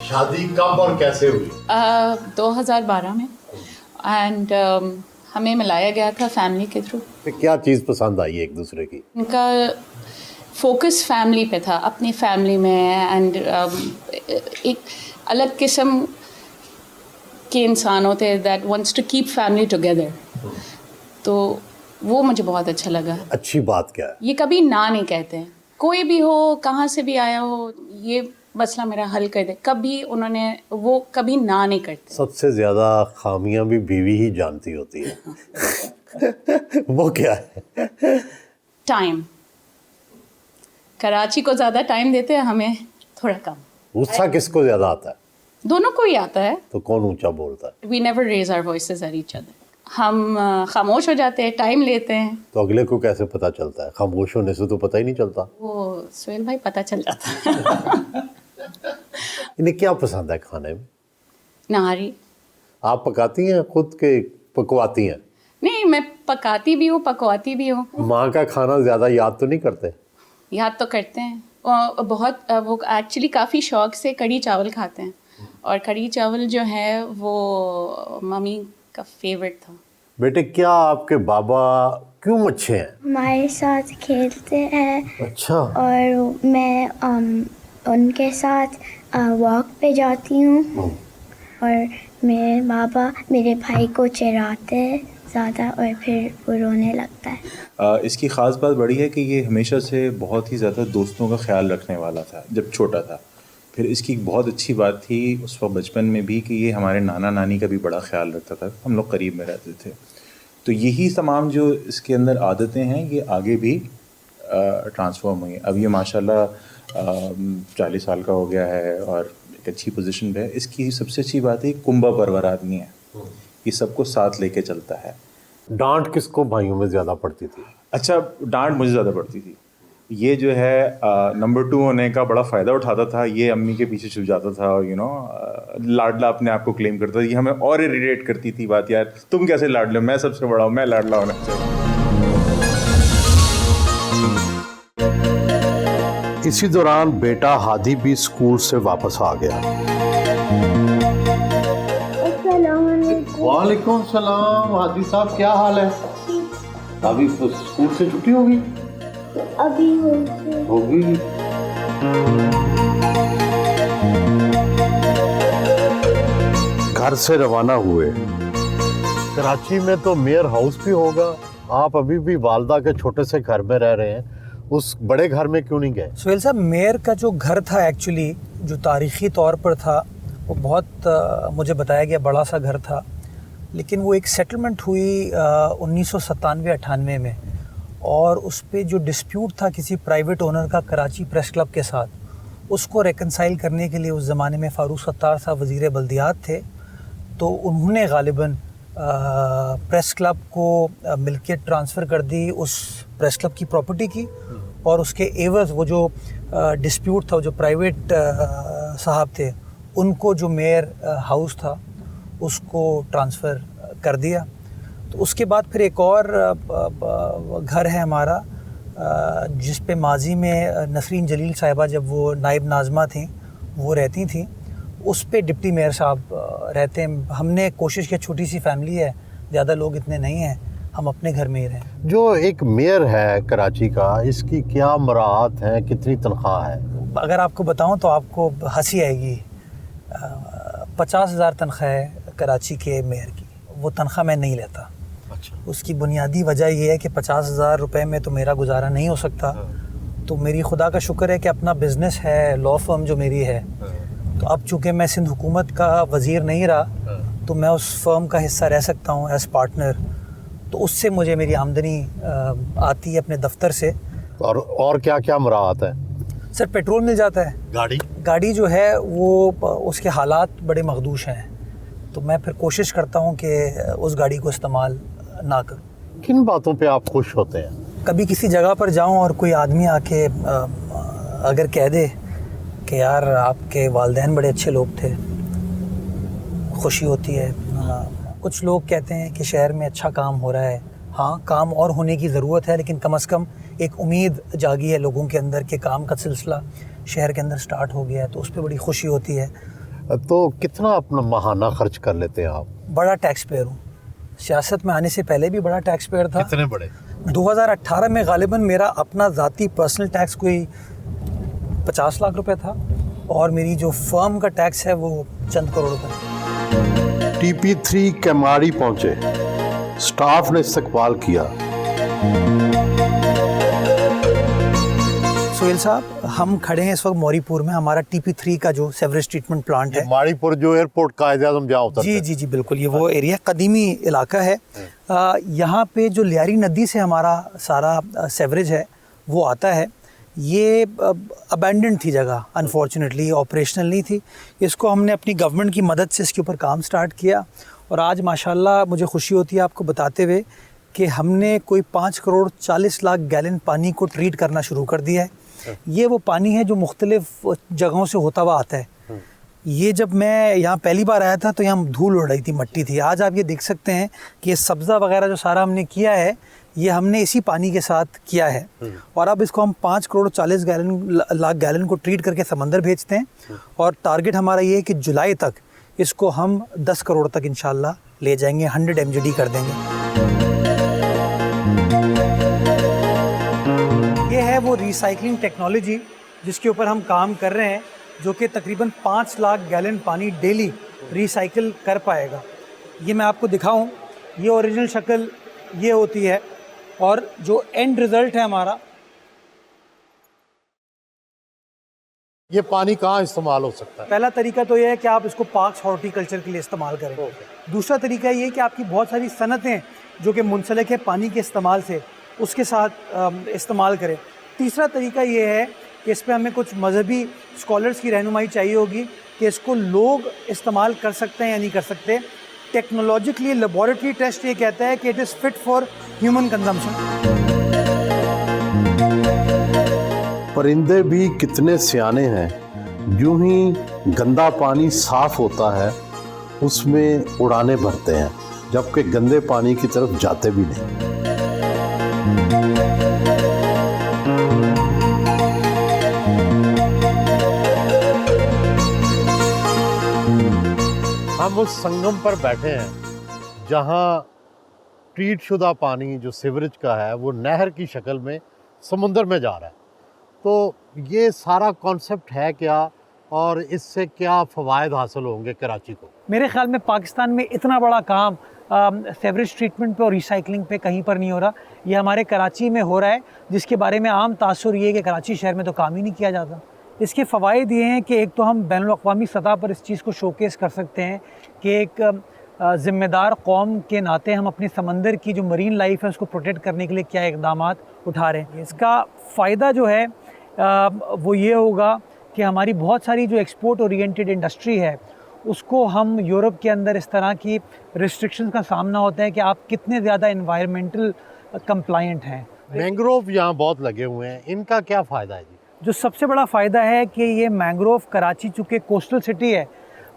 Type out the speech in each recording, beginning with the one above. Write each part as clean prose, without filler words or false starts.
शादी कब और कैसे हुई? 2012 में एंड हमें मिलाया गया था फैमिली के थ्रू। क्या चीज़ पसंद आई एक दूसरे की? उनका फोकस फैमिली पे था, अपनी फैमिली में, एंड एक अलग किस्म के इंसान होते हैं that wants to keep family together. तो वो मुझे बहुत अच्छा लगा। अच्छी बात क्या है? ये कभी ना नहीं कहते हैं, कोई भी हो, कहाँ से भी आया हो, ये मसला मेरा हल कर दे, कभी उन्होंने वो कभी ना नहीं करते। सबसे ज़्यादा खामियां भी बीवी ही जानती होती है। वो क्या है? टाइम। कराची को ज़्यादा टाइम देते हैं, हमें थोड़ा कम। गुस्सा किसको ज़्यादा आता है? दोनों को ही आता है। तो कौन ऊंचा बोलता है? We never raise our voices at each other. हम खामोश हो जाते हैं, टाइम लेते हैं। तो अगले को कैसे पता चलता है? खामोश होने से तो पता ही नहीं चलता। वो सुहेल भाई पता चल जाता है। इन्हें क्या पसंद है खाने में? नारी। आप पकाती हैं खुद के पकवाती हैं? नहीं, मैं पकाती भी हूँ, पकवाती भी हूँ। माँ का खाना ज़्यादा याद तो नहीं करते? याद तो करते हैं, और बहुत वो एक्चुअली काफ़ी शौक से कढ़ी चावल खाते हैं, और कढ़ी चावल जो है वो मम्मी का फेवरेट था। बेटे, क्या आपके बाबा क्यों अच्छे हैं? हमारे साथ खेलते हैं। अच्छा। और मैं उनके साथ वॉक पे जाती हूँ, और मेरे बाबा मेरे भाई को चिढ़ाते हैं ज़्यादा, और फिर वो रोने लगता है। इसकी ख़ास बात बड़ी है कि ये हमेशा से बहुत ही ज़्यादा दोस्तों का ख्याल रखने वाला था जब छोटा था। फिर इसकी बहुत अच्छी बात थी उस वक्त बचपन में भी कि ये हमारे नाना नानी का भी बड़ा ख्याल रखता था, हम लोग करीब में रहते थे। तो यही तमाम जो इसके अंदर आदतें हैं ये आगे भी ट्रांसफॉर्म हुई। अब ये माशाल्लाह 40 साल का हो गया है और एक अच्छी पोजीशन पे है। इसकी सबसे अच्छी बात है कुंभा परवर आदमी है, ये सबको साथ लेके चलता है। डांट किसको भाइयों में ज़्यादा पड़ती थी? अच्छा, डांट मुझे ज़्यादा पड़ती थी। ये जो है नंबर 2 होने का बड़ा फ़ायदा उठाता था, ये अम्मी के पीछे छुप जाता था, लाडला अपने आप को क्लेम करता था। ये हमें और इरिटेट करती थी बात, यार तुम कैसे लाडले हो, मैं सबसे बड़ा हूँ, मैं लाडला होना चाहिए। इसी दौरान बेटा हादी भी स्कूल से वापस आ गया। वालेकुम सलाम। हादी साहब, क्या हाल है? अभी स्कूल से छुट्टी होगी? अभी होगी। घर से रवाना हुए। कराची में तो मेयर हाउस भी होगा, आप अभी भी वालदा के छोटे से घर में रह रहे हैं, उस बड़े घर में क्यों नहीं गए? सुहेल साहब, मेयर का जो घर था एक्चुअली जो तारीख़ी तौर पर था वो बहुत मुझे बताया गया बड़ा सा घर था, लेकिन वो एक सेटलमेंट हुई 1997-98 में, और उस पर जो डिस्प्यूट था किसी प्राइवेट ओनर का कराची प्रेस क्लब के साथ, उसको रेकनसाइल करने के लिए उस ज़माने में फ़ारूक सत्तार साहब वज़ीर बल्दियात थे, तो उन्होंने गालिबन प्रेस क्लब को मिल्कियत ट्रांसफ़र कर दी उस प्रेस क्लब की प्रॉपर्टी की, और उसके एवज़ वो जो डिस्प्यूट था, जो प्राइवेट साहब थे उनको जो मेयर हाउस था उसको ट्रांसफ़र कर दिया। तो उसके बाद फिर एक और घर है हमारा जिस पे माजी में नसरीन जलील साहिबा जब वो नायब नाज़मा थी वो रहती थी, उस पे डिप्टी मेयर साहब रहते हैं। हमने कोशिश की, छोटी सी फैमिली है, ज़्यादा लोग इतने नहीं हैं, हम अपने घर में ही रहें। जो एक मेयर है कराची का, इसकी क्या मराहत है, कितनी तनख्वाह है? अगर आपको बताऊं तो आपको हंसी आएगी। 50,000 तनख्वाह है कराची के मेयर की, वो तनख्वाह मैं नहीं लेता। अच्छा। उसकी बुनियादी वजह ये है कि 50,000 रुपये में तो मेरा गुजारा नहीं हो सकता। तो मेरी खुदा का शुक्र है कि अपना बिज़नेस है, लॉ फर्म जो मेरी है। तो अब चूँकि मैं सिंध हुकूमत का वज़ीर नहीं रहा तो मैं उस फर्म का हिस्सा रह सकता हूँ एज़ पार्टनर, तो उससे मुझे मेरी आमदनी आती है अपने दफ्तर से। और क्या क्या मराहत है? सर, पेट्रोल मिल जाता है, गाड़ी जो है वो उसके हालात बड़े मखदूश हैं, तो मैं फिर कोशिश करता हूँ कि उस गाड़ी को इस्तेमाल ना करूँ। किन बातों पे आप खुश होते हैं? कभी किसी जगह पर जाऊँ और कोई आदमी आके अगर कह दे कि यार आपके वालिदैन बड़े अच्छे लोग थे, खुशी होती है। कुछ लोग कहते हैं कि शहर में अच्छा काम हो रहा है। हाँ, काम और होने की ज़रूरत है, लेकिन कम से कम एक उम्मीद जागी है लोगों के अंदर कि काम का सिलसिला शहर के अंदर स्टार्ट हो गया है, तो उस पर बड़ी खुशी होती है। तो कितना अपना माहाना खर्च कर लेते हैं आप? बड़ा टैक्स पेयर हूँ, सियासत में आने से पहले भी बड़ा टैक्स पेयर था। कितने बड़े? 2018 में गालिबन मेरा अपना ज़ाती पर्सनल टैक्स कोई 50 लाख रुपए था और मेरी जो फर्म का टैक्स है वो चंद करोड़ रुपए। TP3 केमाड़ी पहुंचे, स्टाफ ने इस्तकबाल किया। सोहेल साहब, हम खड़े हैं इस वक्त मौरीपुर में, हमारा TP3 का जो सेवरेज ट्रीटमेंट प्लांट है। माड़ीपुर जो एयरपोर्ट कायद-ए-आज़म जहाँ होता जी जी जी बिल्कुल, ये वो एरिया कदीमी इलाका है। यहाँ पे जो लियारी नदी से हमारा सारा सेवरेज है वो आता है। ये अबैंडन थी जगह, अनफॉर्चुनेटली ऑपरेशनल नहीं थी। इसको हमने अपनी गवर्नमेंट की मदद से इसके ऊपर काम स्टार्ट किया और आज माशाल्लाह मुझे खुशी होती है आपको बताते हुए कि हमने कोई 5 करोड़ 40 लाख गैलन पानी को ट्रीट करना शुरू कर दिया है। ये वो पानी है जो मुख्तलिफ जगहों से होता हुआ आता है। ये जब मैं यहाँ पहली बार आया था तो यहाँ धूल उड़ रही थी, मट्टी थी। आज आप ये देख सकते हैं कि ये सब्ज़ा वगैरह जो सारा हमने किया है ये हमने इसी पानी के साथ किया है और अब इसको हम 5 करोड़ 40 लाख गैलन को ट्रीट करके समंदर भेजते हैं और टारगेट हमारा ये है कि जुलाई तक इसको हम 10 करोड़ तक इंशाल्लाह ले जाएंगे, 100 MGD कर देंगे। ये है वो रिसाइकलिंग टेक्नोलॉजी जिसके ऊपर हम काम कर रहे हैं, जो कि तकरीबन 5 लाख गैलन पानी डेली रिसाइकिल कर पाएगा। ये मैं आपको दिखाऊं, ये ओरिजिनल शक्ल ये होती है और जो एंड रिज़ल्ट है हमारा। ये पानी कहाँ इस्तेमाल हो सकता है? पहला तरीका तो ये है कि आप इसको पार्क्स हॉर्टिकल्चर के लिए इस्तेमाल करें। दूसरा तरीका ये है कि आपकी बहुत सारी सनतें जो कि मुंसलिक है पानी के इस्तेमाल से, उसके साथ इस्तेमाल करें। तीसरा तरीका ये है कि इस पर हमें कुछ मजहबी स्कॉलर्स की रहनुमाई चाहिए होगी कि इसको लोग इस्तेमाल कर सकते हैं या नहीं कर सकते। टेक्नोलॉजिकली लेबॉरेटरी टेस्ट ये कहता है कि it is fit for human consumption. परिंदे भी कितने सियाने हैं, यूं ही गंदा पानी साफ होता है उसमें उड़ाने भरते हैं, जबकि गंदे पानी की तरफ जाते भी नहीं। हम उस संगम पर बैठे हैं जहां ट्रीट शुदा पानी जो सीवरेज का है वो नहर की शक्ल में समुंदर में जा रहा है। तो ये सारा कॉन्सेप्ट है क्या और इससे क्या फ़वायद हासिल होंगे कराची को? मेरे ख्याल में पाकिस्तान में इतना बड़ा काम सेवरेज ट्रीटमेंट पे और रिसाइकलिंग पे कहीं पर नहीं हो रहा। ये हमारे कराची में हो रहा है, जिसके बारे में आम तासुर ये है कि कराची शहर में तो काम ही नहीं किया जाता। इसके फ़वाइद ये हैं कि एक तो हम बैनुल-अक़वामी सतह पर इस चीज़ को शोकेस कर सकते हैं कि एक ज़िम्मेदार कौम के नाते हम अपने समंदर की जो मरीन लाइफ है उसको प्रोटेक्ट करने के लिए क्या इक़दामात उठा रहे हैं। इसका फ़ायदा जो है वो ये होगा कि हमारी बहुत सारी जो एक्सपोर्ट ओरिएंटेड इंडस्ट्री है उसको हम यूरोप के अंदर इस तरह की रिस्ट्रिक्शंस का सामना होता है कि आप कितने ज़्यादा एनवायरमेंटल कंप्लायंट हैं। मैंग्रोव यहाँ बहुत लगे हुए हैं, इनका क्या फ़ायदा है जी? जो सबसे बड़ा फ़ायदा है कि ये मैंग्रोव कराची चूँकि कोस्टल सिटी है,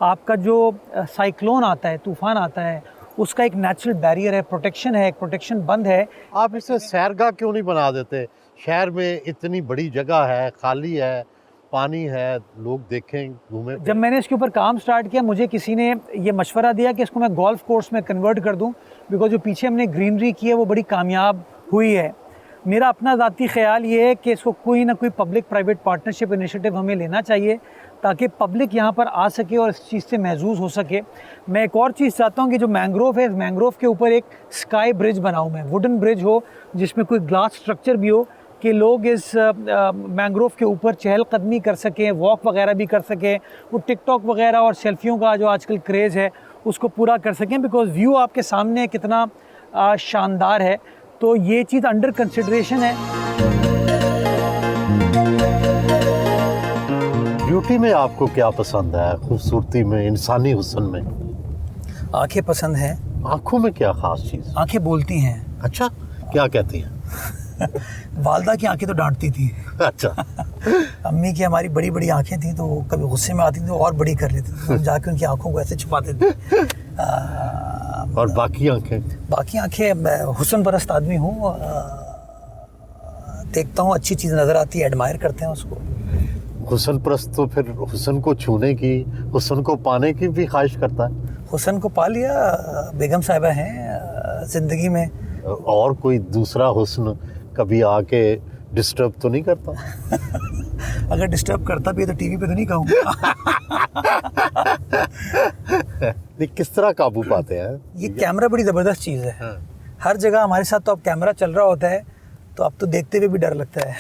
आपका जो साइक्लोन आता है, तूफ़ान आता है, उसका एक नेचुरल बैरियर है, प्रोटेक्शन है, एक प्रोटेक्शन बंद है। आप इसे सैरगाह क्यों नहीं बना देते? शहर में इतनी बड़ी जगह है, खाली है, पानी है, लोग देखें, घूमें। जब मैंने इसके ऊपर काम स्टार्ट किया मुझे किसी ने ये मशवरा दिया कि इसको मैं गोल्फ कोर्स में कन्वर्ट कर दूं, बिकॉज जो पीछे हमने ग्रीनरी की है वो बड़ी कामयाब हुई है। मेरा अपना ज़ाती ख्याल ये है कि इसको कोई ना कोई पब्लिक प्राइवेट पार्टनरशिप इनिशिएटिव हमें लेना चाहिए ताकि पब्लिक यहाँ पर आ सके और इस चीज़ से महसूस हो सके। मैं एक और चीज़ चाहता हूँ कि जो मैंग्रोव है, इस मैंग्रोव के ऊपर एक स्काई ब्रिज बनाऊँ मैं, वुडन ब्रिज हो जिसमें कोई ग्लास स्ट्रक्चर भी हो कि लोग इस मैंग्रोव के ऊपर चहलकदमी कर सकें, वॉक वगैरह भी कर सकें, वो टिकटॉक वगैरह और सेल्फियों का जो आजकल क्रेज़ है उसको पूरा कर सकें, बिकॉज़ व्यू आपके सामने कितना शानदार है। तो ये चीज़ अंडर कंसिडरेशन है। ब्यूटी में आपको क्या पसंद है? खूबसूरती में, इंसानी हुस्न में? आंखें पसंद हैं। आँखों में क्या ख़ास चीज़? आंखें बोलती हैं। अच्छा, क्या कहती हैं? वालदा की आंखें तो डांटती थी। अच्छा। अम्मी की हमारी बड़ी बड़ी आंखें थी तो वो कभी गुस्से में आती थी तो और बड़ी कर लेती थी, हम जाके उनकी आंखों को ऐसे छुपाते थे। और बाकी आंखें? बाकी आंखें, मैं हुस्न परस्त आदमी हूँ, देखता हूँ अच्छी चीज़ नज़र आती है, एडमायर करते हैं उसको। हुस्न परस्त तो फिर हुस्न को छूने की, हुस्न को पाने की भी ख्वाहिश करता है। हुस्न को पा लिया, बेगम साहिबा हैं ज़िंदगी में। और कोई दूसरा हुस्न कभी आके डिस्टर्ब तो नहीं करता? अगर डिस्टर्ब करता भी है तो टीवी पे तो नहीं कहूँगा। नहीं, किस तरह काबू पाते हैं? ये कैमरा बड़ी ज़बरदस्त चीज़ है। हाँ। हर जगह हमारे साथ तो अब कैमरा चल रहा होता है, तो अब तो देखते हुए भी डर लगता है।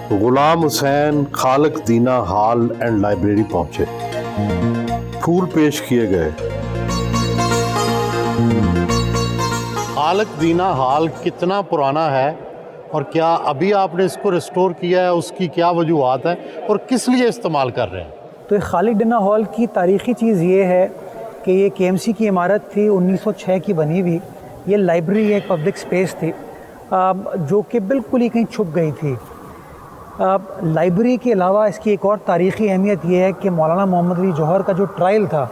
गुलाम हुसैन खालक दीना हॉल एंड लाइब्रेरी पहुंचे। फूल पेश किए गए। खालक दीना हॉल कितना पुराना है और क्या अभी आपने इसको रिस्टोर किया है? उसकी क्या वजूहात है और किस लिए इस्तेमाल कर रहे हैं? तो खालिद डिना हॉल की तारीख़ी चीज़ ये है कि ये केएमसी की इमारत थी, 1906 की बनी हुई। ये लाइब्रेरी एक पब्लिक स्पेस थी जो कि बिल्कुल ही कहीं छुप गई थी। लाइब्रेरी के अलावा इसकी एक और तारीख़ी अहमियत ये है कि मौलाना मोहम्मद अली जौहर का जो ट्रायल था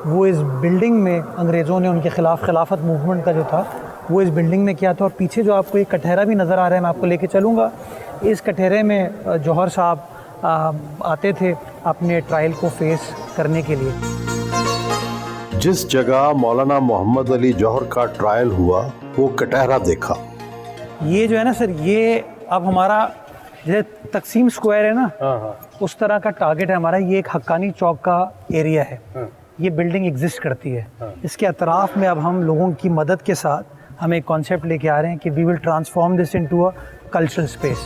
वो इस बिल्डिंग में, अंग्रेज़ों ने उनके ख़िलाफ़ खिलाफत मूवमेंट का जो था वो इस बिल्डिंग में किया था। और पीछे जो आपको एक कटहरा भी नज़र आ रहा है, मैं आपको लेके चलूँगा। इस कटहरे में जौहर साहब आते थे अपने ट्रायल को फेस करने के लिए। जिस जगह मौलाना मोहम्मद अली जौहर का ट्रायल हुआ वो कटहरा देखा। ये जो है ना सर, ये अब हमारा जैसे तकसीम स्क्वायर है ना, उस तरह का टारगेट है हमारा। ये एक हक्कानी चौक का एरिया है। ये बिल्डिंग एग्जिस्ट करती है। इसके अतराफ़ में अब हम लोगों की मदद के साथ हम एक कॉन्सेप्ट लेके आ रहे हैं कि we will transform this into a cultural space.